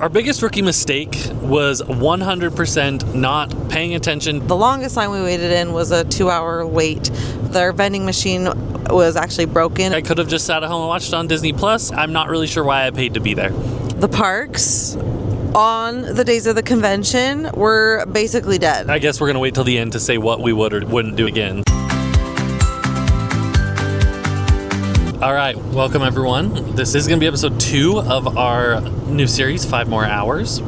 Our biggest rookie mistake was 100% not paying attention. The longest line we waited in was a 2-hour wait. Their vending machine was actually broken. I could have just sat at home and watched it on Disney Plus. I'm not really sure why I paid to be there. The parks on the days of the convention were basically dead. I guess we're going to wait till the end to say what we would or wouldn't do again. All right, welcome everyone. This is going to be episode 2 of our new series, 5 More Hours.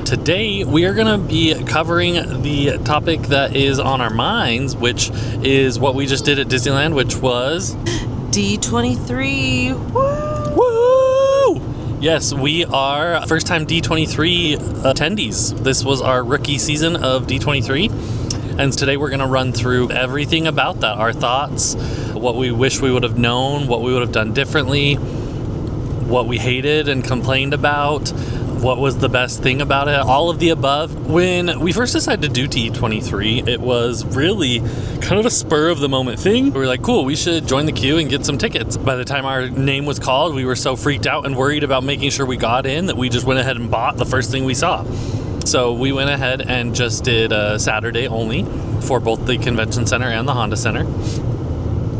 Today, we are going to be covering the topic that is on our minds, which is what we just did at Disneyland, which was... D23. Woo! Woo! Yes, we are first-time D23 attendees. This was our rookie season of D23. And today we're going to run through everything about that, our thoughts, what we wish we would have known, what we would have done differently, what we hated and complained about, what was the best thing about it, all of the above. When we first decided to do D23, it was really kind of a spur of the moment thing. We were like, cool, we should join the queue and get some tickets. By the time our name was called, we were so freaked out and worried about making sure we got in that we just went ahead and bought the first thing we saw. So we went ahead and just did a Saturday only for both the Convention Center and the Honda Center.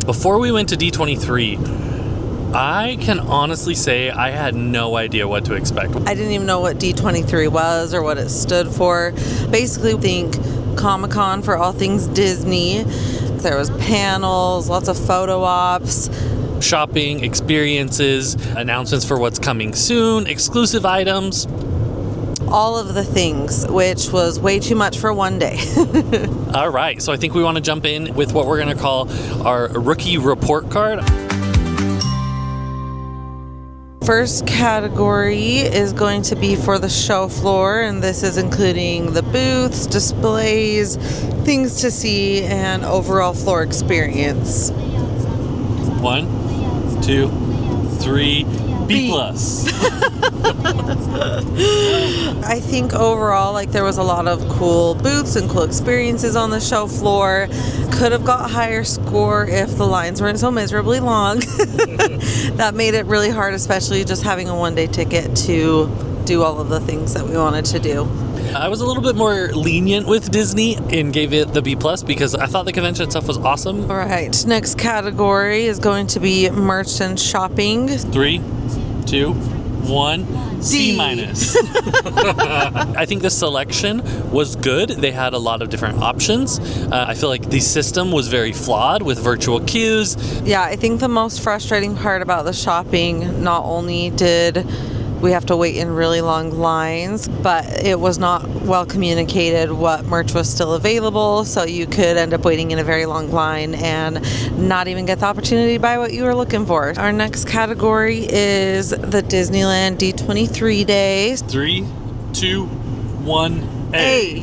Before we went to D23, I can honestly say I had no idea what to expect. I didn't even know what D23 was or what it stood for. Basically, think Comic-Con for all things Disney. There was panels, lots of photo ops, shopping, experiences, announcements for what's coming soon, exclusive items. All of the things, which was way too much for one day. All right, so I think we want to jump in with what we're going to call our rookie report card. First category is going to be for the show floor, and this is including the booths, displays, things to see, and overall floor experience. 1, 2, 3, B+. I think overall, there was a lot of cool booths and cool experiences on the show floor. Could have got a higher score if the lines weren't so miserably long. That made it really hard, especially just having a one-day ticket to do all of the things that we wanted to do. I was a little bit more lenient with Disney and gave it the B+ because I thought the convention itself was awesome. All right, next category is going to be merch and shopping. 3, 2, 1, C-. I think the selection was good. They had a lot of different options. I feel like the system was very flawed with virtual queues. Yeah, I think the most frustrating part about the shopping, not only did we have to wait in really long lines, but it was not well communicated what merch was still available, so you could end up waiting in a very long line and not even get the opportunity to buy what you were looking for. Our next category is the Disneyland D23 days. 3, 2, 1, A.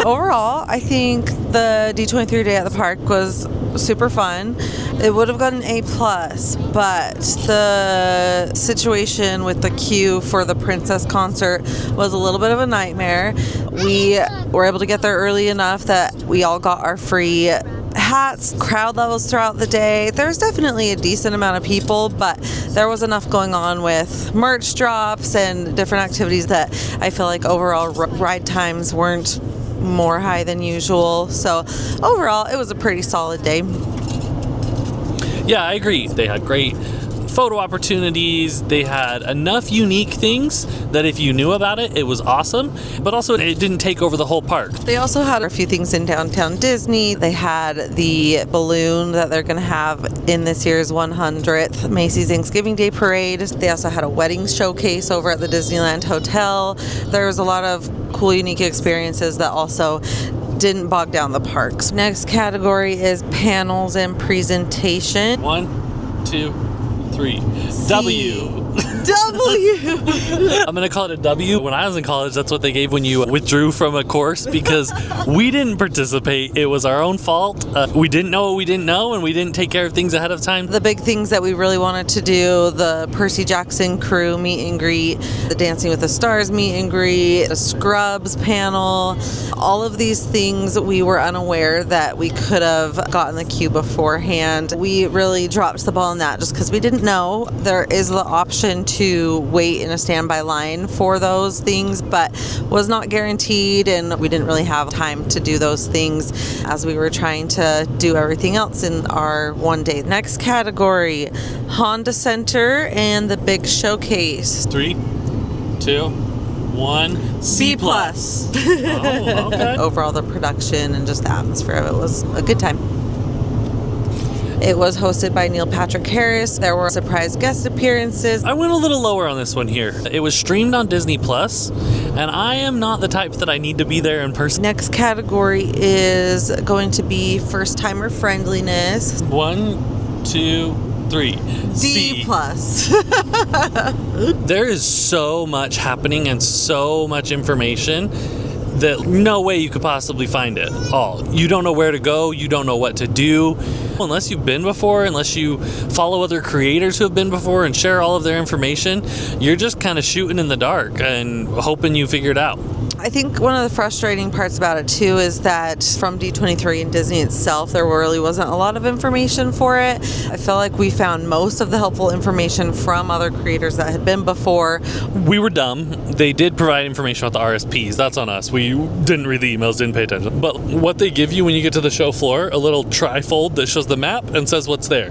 Overall, I think the D23 day at the park was super fun. It would have gotten A+, but the situation with the queue for the Princess concert was a little bit of a nightmare. We were able to get there early enough that we all got our free hats, crowd levels throughout the day. There's definitely a decent amount of people, but there was enough going on with merch drops and different activities that I feel like overall ride times weren't more high than usual. So overall, it was a pretty solid day. Yeah, I agree. They had great photo opportunities. They had enough unique things that if you knew about it, it was awesome. But also, it didn't take over the whole park. They also had a few things in downtown Disney. They had the balloon that they're going to have in this year's 100th Macy's Thanksgiving Day Parade. They also had a wedding showcase over at the Disneyland Hotel. There was a lot of cool, unique experiences that also didn't bog down the parks. Next category is panels and presentation. 1, 2, 3. C. W. I'm going to call it a W. When I was in college, that's what they gave when you withdrew from a course because we didn't participate. It was our own fault. We didn't know what we didn't know, and we didn't take care of things ahead of time. The big things that we really wanted to do, the Percy Jackson crew meet and greet, the Dancing with the Stars meet and greet, the Scrubs panel, all of these things we were unaware that we could have gotten the queue beforehand. We really dropped the ball on that just because we didn't know. There is the option option to wait in a standby line for those things, but was not guaranteed, and we didn't really have time to do those things as we were trying to do everything else in our one day. Next category, Honda Center and the big showcase. 3, 2, 1. C+. Oh, okay. Overall, the production and just the atmosphere of it was a good time. It was hosted by Neil Patrick Harris. There were surprise guest appearances. I went a little lower on this one here. It was streamed on Disney Plus, and I am not the type that I need to be there in person. Next category is going to be first timer friendliness. 1, 2, 3. D+. There is so much happening and so much information that no way you could possibly find it all. You don't know where to go. You don't know what to do. Unless you've been before, unless you follow other creators who have been before and share all of their information, you're just kind of shooting in the dark and hoping you figure it out. I think one of the frustrating parts about it too is that from D23 and Disney itself, there really wasn't a lot of information for it. I feel like we found most of the helpful information from other creators that had been before. We were dumb. They did provide information about the RSPs. That's on us. We didn't read the emails, didn't pay attention. But what they give you when you get to the show floor, a little trifold that shows the map and says what's there.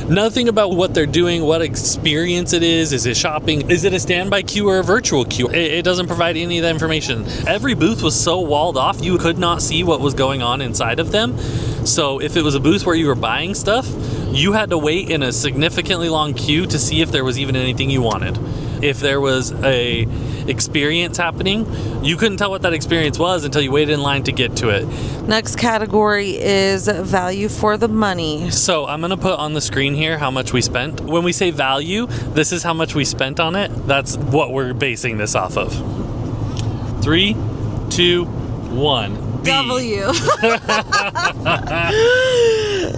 Nothing about what they're doing, what experience it is it shopping, is it a standby queue or a virtual queue? It doesn't provide any of that information. Every booth was so walled off, you could not see what was going on inside of them. So if it was a booth where you were buying stuff, you had to wait in a significantly long queue to see if there was even anything you wanted. If there was a experience happening, you couldn't tell what that experience was until you waited in line to get to it. Next category is value for the money. So I'm going to put on the screen here how much we spent. When we say value, this is how much we spent on it. That's what we're basing this off of. 3, 2, 1. B. W.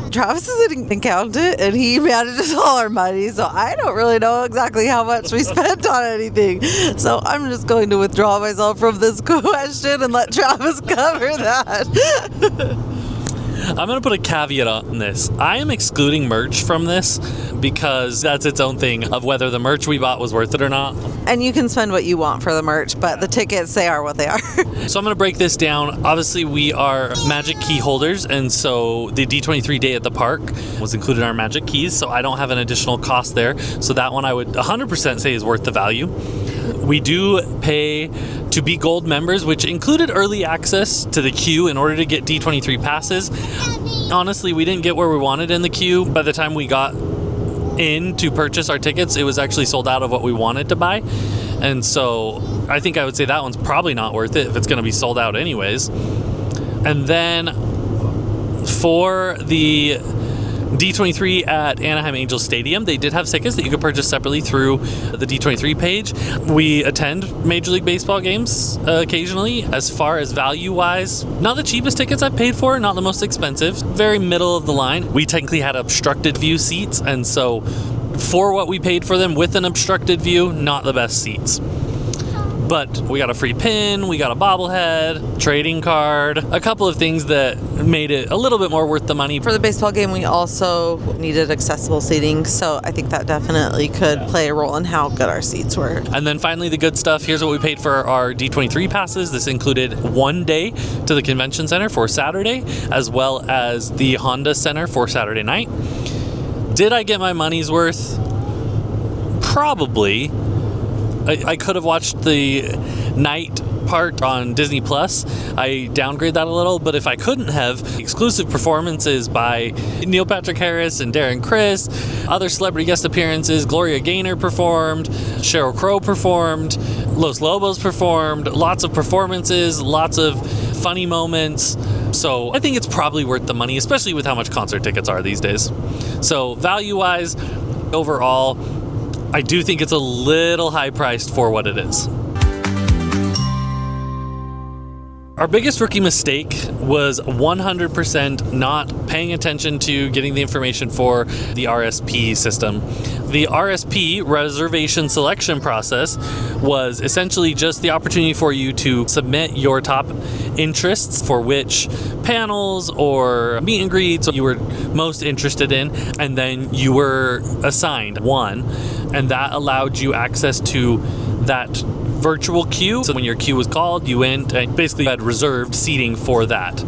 Travis is an accountant and he manages all our money, so I don't really know exactly how much we spent on anything. So I'm just going to withdraw myself from this question and let Travis cover that. I'm going to put a caveat on this. I am excluding merch from this because that's its own thing of whether the merch we bought was worth it or not. And you can spend what you want for the merch, but the tickets, they are what they are. So I'm going to break this down. Obviously, we are Magic Key holders, and so the D23 day at the park was included in our Magic Keys, so I don't have an additional cost there. So that one I would 100% say is worth the value. We do pay to be gold members, which included early access to the queue in order to get D23 passes. Honestly, we didn't get where we wanted in the queue. By the time we got in to purchase our tickets, it was actually sold out of what we wanted to buy. And so I think I would say that one's probably not worth it if it's going to be sold out anyways. And then for the D23 at Anaheim Angels Stadium, they did have tickets that you could purchase separately through the D23 page. We attend Major League Baseball games occasionally. As far as value-wise, not the cheapest tickets I've paid for, not the most expensive, very middle of the line. We technically had obstructed view seats, and so for what we paid for them with an obstructed view, not the best seats. But we got a free pin, we got a bobblehead, trading card, a couple of things that made it a little bit more worth the money. For the baseball game, we also needed accessible seating, so I think that definitely could play a role in how good our seats were. And then finally, the good stuff. Here's what we paid for our D23 passes. This included one day to the convention center for Saturday, as well as the Honda Center for Saturday night. Did I get my money's worth? Probably. I could have watched the night part on Disney Plus. I downgrade that a little, but if I couldn't have, exclusive performances by Neil Patrick Harris and Darren Criss, other celebrity guest appearances, Gloria Gaynor performed, Sheryl Crow performed, Los Lobos performed, lots of performances, lots of funny moments. So I think it's probably worth the money, especially with how much concert tickets are these days. So value-wise, overall, I do think it's a little high-priced for what it is. Our biggest rookie mistake was 100% not paying attention to getting the information for the RSP system. The RSP, reservation selection process, was essentially just the opportunity for you to submit your top interests for which panels or meet and greets you were most interested in, and then you were assigned one, and that allowed you access to that virtual queue. So when your queue was called, you went and basically had reserved seating for that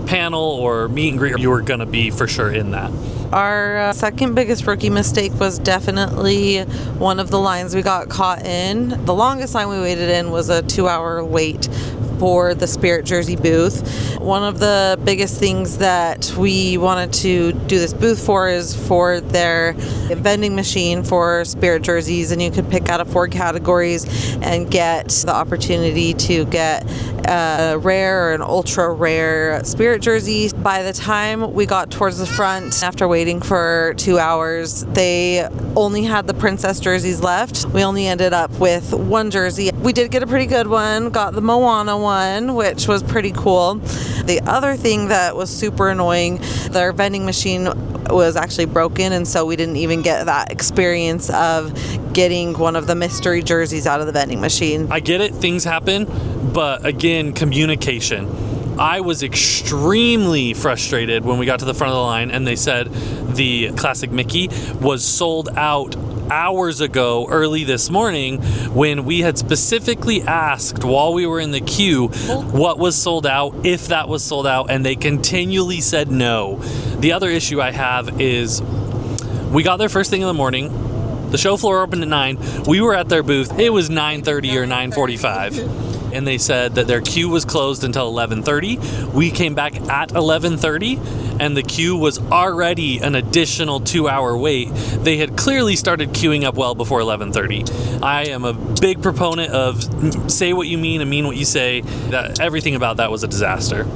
panel or meet and greet. You were going to be for sure in that. Our second biggest rookie mistake was definitely one of the lines we got caught in. The longest line we waited in was a 2-hour wait for the Spirit jersey booth. One of the biggest things that we wanted to do this booth for is for their vending machine for Spirit jerseys, and you could pick out of 4 categories and get the opportunity to get a rare or an ultra rare Spirit jersey. By the time we got towards the front, after waiting for 2 hours, they only had the princess jerseys left. We only ended up with 1 jersey. We did get a pretty good one, got the Moana one, which was pretty cool. The other thing that was super annoying, their vending machine was actually broken, and so we didn't even get that experience of getting one of the mystery jerseys out of the vending machine. I get it, things happen, but again, communication. I was extremely frustrated when we got to the front of the line and they said the classic Mickey was sold out hours ago, early this morning, when we had specifically asked while we were in the queue what was sold out, if that was sold out, and they continually said no. The other issue I have is we got there first thing in the morning. The show floor opened at 9. We were at their booth. It was 9:30 or 9:45. And they said that their queue was closed until 11:30. We came back at 11:30, and the queue was already an additional 2-hour wait. They had clearly started queuing up well before 11:30. I am a big proponent of say what you mean and mean what you say. That everything about that was a disaster.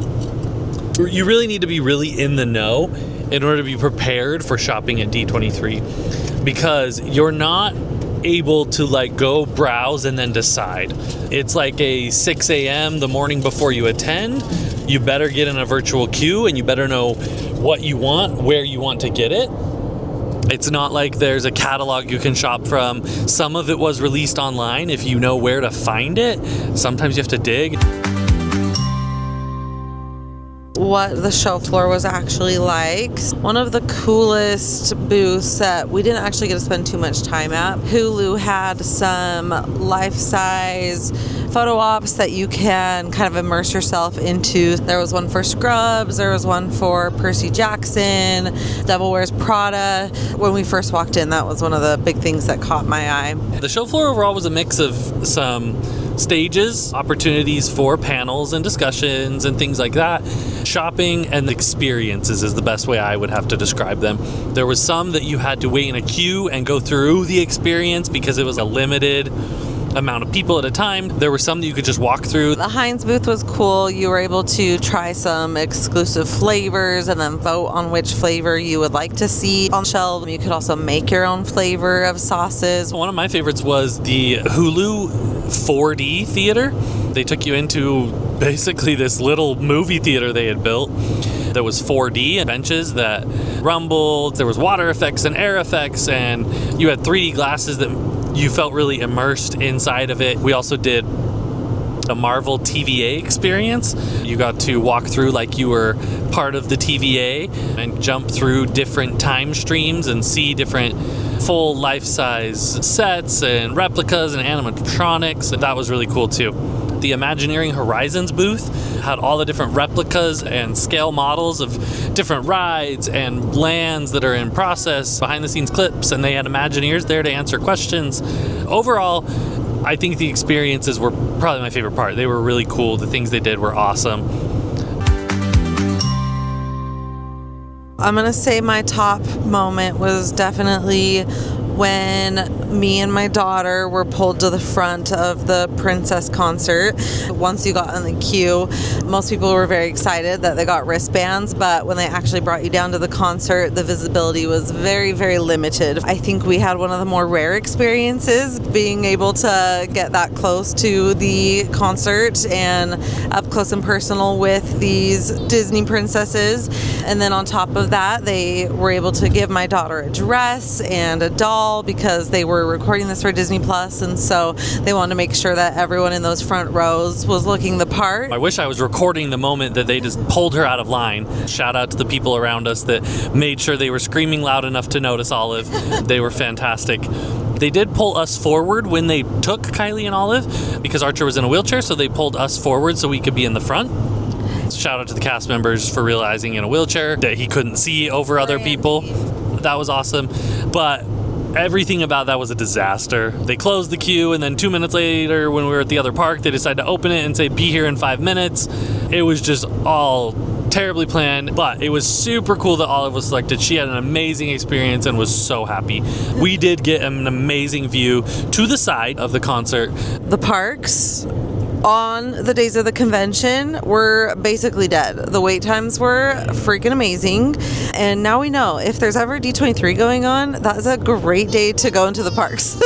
You really need to be really in the know in order to be prepared for shopping at D23, because you're not able to like go browse and then decide. It's like a 6 a.m. the morning before you attend. You better get in a virtual queue and you better know what you want, where you want to get it. It's not like there's a catalog you can shop from. Some of it was released online if you know where to find it. Sometimes you have to dig. What the show floor was actually like. One of the coolest booths that we didn't actually get to spend too much time at. Hulu had some life-size photo ops that you can kind of immerse yourself into. There was one for Scrubs, there was one for Percy Jackson, Devil Wears Prada. When we first walked in, that was one of the big things that caught my eye. The show floor overall was a mix of some stages, opportunities for panels and discussions and things like that. Shopping and experiences is the best way I would have to describe them. There was some that you had to wait in a queue and go through the experience because it was a limited amount of people at a time. There were some that you could just walk through. The Heinz booth was cool. You were able to try some exclusive flavors and then vote on which flavor you would like to see on shelf. You could also make your own flavor of sauces. One of my favorites was the Hulu 4D theater. They took you into basically this little movie theater they had built. There was 4D benches that rumbled. There was water effects and air effects, and you had 3D glasses that you felt really immersed inside of it. We also did a Marvel TVA experience. You got to walk through like you were part of the TVA and jump through different time streams and see different full life-size sets and replicas and animatronics. And that was really cool too. The Imagineering Horizons booth had all the different replicas and scale models of different rides and lands that are in process, behind the scenes clips, and they had Imagineers there to answer questions. Overall, I think the experiences were probably my favorite part. They were really cool. The things they did were awesome. I'm going to say my top moment was definitely when me and my daughter were pulled to the front of the Princess concert. Once you got in the queue, most people were very excited that they got wristbands, but when they actually brought you down to the concert, the visibility was very, very limited. I think we had one of the more rare experiences, being able to get that close to the concert and up close and personal with these Disney princesses. And then on top of that, they were able to give my daughter a dress and a doll call because they were recording this for Disney Plus, and so they wanted to make sure that everyone in those front rows was looking the part. I wish I was recording the moment that they just pulled her out of line. Shout out to the people around us that made sure they were screaming loud enough to notice Olive. They were fantastic. They did pull us forward when they took Kylie and Olive because Archer was in a wheelchair, so they pulled us forward so we could be in the front. Shout out to the cast members for realizing in a wheelchair that he couldn't see over other people. That was awesome. But everything about that was a disaster. They closed the queue, and then 2 minutes later when we were at the other park, they decided to open it and say, be here in 5 minutes. It was just all terribly planned, but it was super cool that Olive was selected. She had an amazing experience and was so happy. We did get an amazing view to the side of the concert. The parks on the days of the convention were basically dead. The wait times were freaking amazing. And now we know if there's ever D23 going on, that is a great day to go into the parks.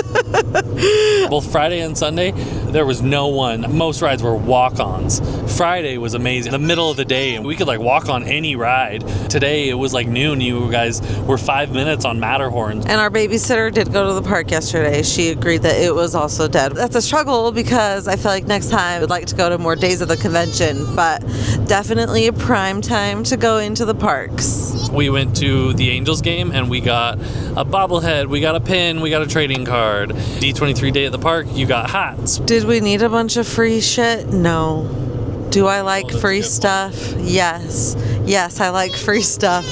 Both Friday and Sunday, there was no one. Most rides were walk-ons. Friday was amazing. In the middle of the day, we could walk on any ride. Today, it was noon. You guys were 5 minutes on Matterhorn. And our babysitter did go to the park yesterday. She agreed that it was also dead. That's a struggle because I feel like next time I would like to go to more days of the convention, but definitely a prime time to go into the parks. We went to the Angels game and we got a bobblehead, we got a pin, we got a trading card. D23 day at the park, you got hats. Did we need a bunch of free shit? No. Do I like free stuff? Yes. Yes, I like free stuff.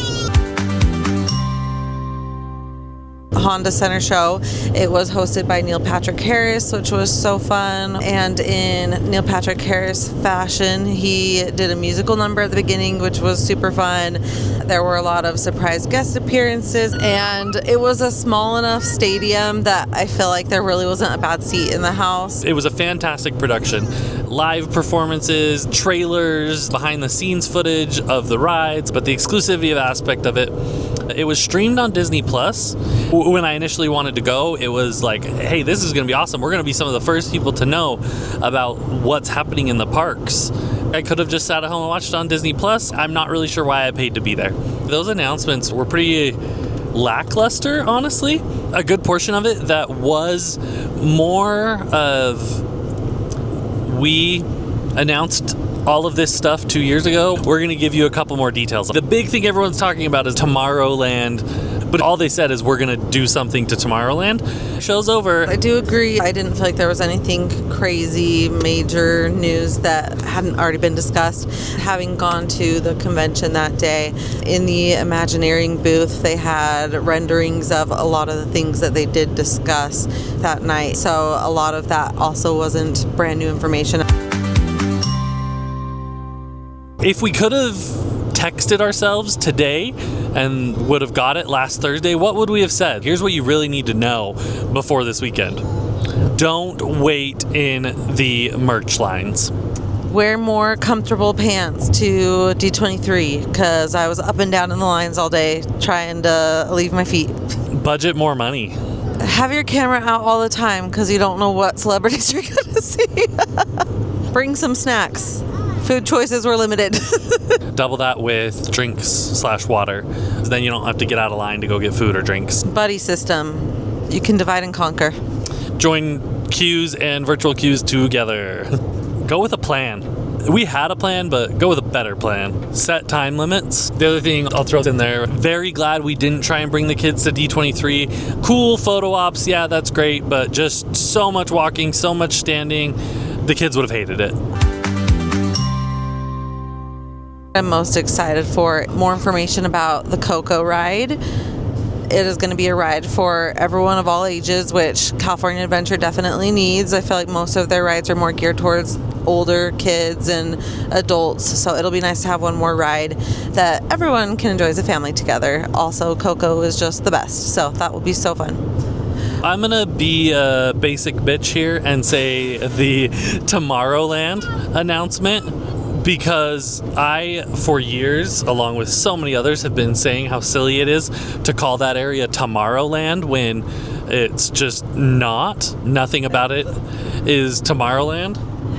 Honda Center show. It was hosted by Neil Patrick Harris, which was so fun. And in Neil Patrick Harris fashion, he did a musical number at the beginning, which was super fun. There were a lot of surprise guest appearances, and it was a small enough stadium that I feel like there really wasn't a bad seat in the house. It was a fantastic production. Live performances, trailers, behind the scenes footage of the rides, but the exclusivity aspect of it, it was streamed on Disney Plus. When I initially wanted to go, it was hey, this is going to be awesome. We're going to be some of the first people to know about what's happening in the parks. I could have just sat at home and watched it on Disney Plus. I'm not really sure why I paid to be there. Those announcements were pretty lackluster, honestly. A good portion of it that was more of, we announced all of this stuff 2 years ago. We're going to give you a couple more details. The big thing everyone's talking about is Tomorrowland, but all they said is we're going to do something to Tomorrowland. Show's over. I do agree. I didn't feel like there was anything crazy, major news that hadn't already been discussed. Having gone to the convention that day, in the Imagineering booth, they had renderings of a lot of the things that they did discuss that night. So a lot of that also wasn't brand new information. If we could have texted ourselves today and would have got it last Thursday, what would we have said? Here's what you really need to know before this weekend. Don't wait in the merch lines. Wear more comfortable pants to D23 because I was up and down in the lines all day trying to leave my feet. Budget more money. Have your camera out all the time because you don't know what celebrities you're going to see. Bring some snacks. Food choices were limited. Double that with drinks/water. Then you don't have to get out of line to go get food or drinks. Buddy system. You can divide and conquer. Join queues and virtual queues together. Go with a plan. We had a plan, but go with a better plan. Set time limits. The other thing I'll throw in there, very glad we didn't try and bring the kids to D23. Cool photo ops, yeah, that's great, but just so much walking, so much standing. The kids would have hated it. I'm most excited for more information about the Coco ride. It is going to be a ride for everyone of all ages, which California Adventure definitely needs. I feel like most of their rides are more geared towards older kids and adults, so it'll be nice to have one more ride that everyone can enjoy as a family together. Also, Coco is just the best, so that will be so fun. I'm going to be a basic bitch here and say the Tomorrowland announcement, because I, for years, along with so many others, have been saying how silly it is to call that area Tomorrowland when it's just not. Nothing about it is Tomorrowland.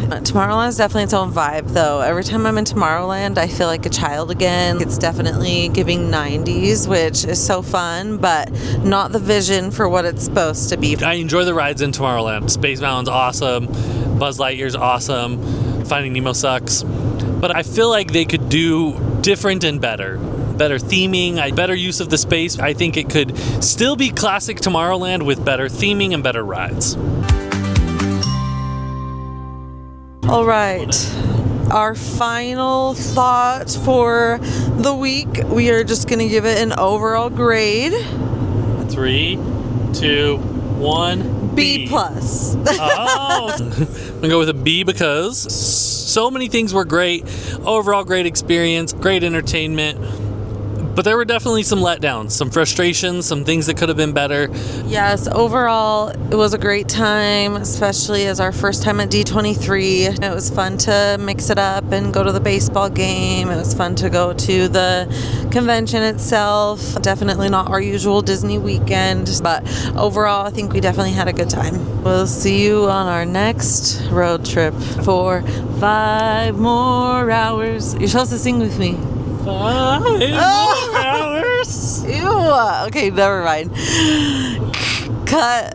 Tomorrowland's definitely its own vibe, though. Every time I'm in Tomorrowland, I feel like a child again. It's definitely giving 90s, which is so fun, but not the vision for what it's supposed to be. I enjoy the rides in Tomorrowland. Space Mountain's awesome. Buzz Lightyear's awesome. Finding Nemo sucks. But I feel like they could do different and better. Better theming, better use of the space. I think it could still be classic Tomorrowland with better theming and better rides. All right. Our final thought for the week, we are just going to give it an overall grade. 3, 2, 1. B+. Oh, I'm going to go with a B because so many things were great. Overall, great experience, great entertainment. But there were definitely some letdowns, some frustrations, some things that could have been better. Yes, overall, it was a great time, especially as our first time at D23. It was fun to mix it up and go to the baseball game. It was fun to go to the convention itself. Definitely not our usual Disney weekend, but overall, I think we definitely had a good time. We'll see you on our next road trip for 5 more hours. You're supposed to sing with me. 5 more hours. Ew. Okay, never mind. Cut.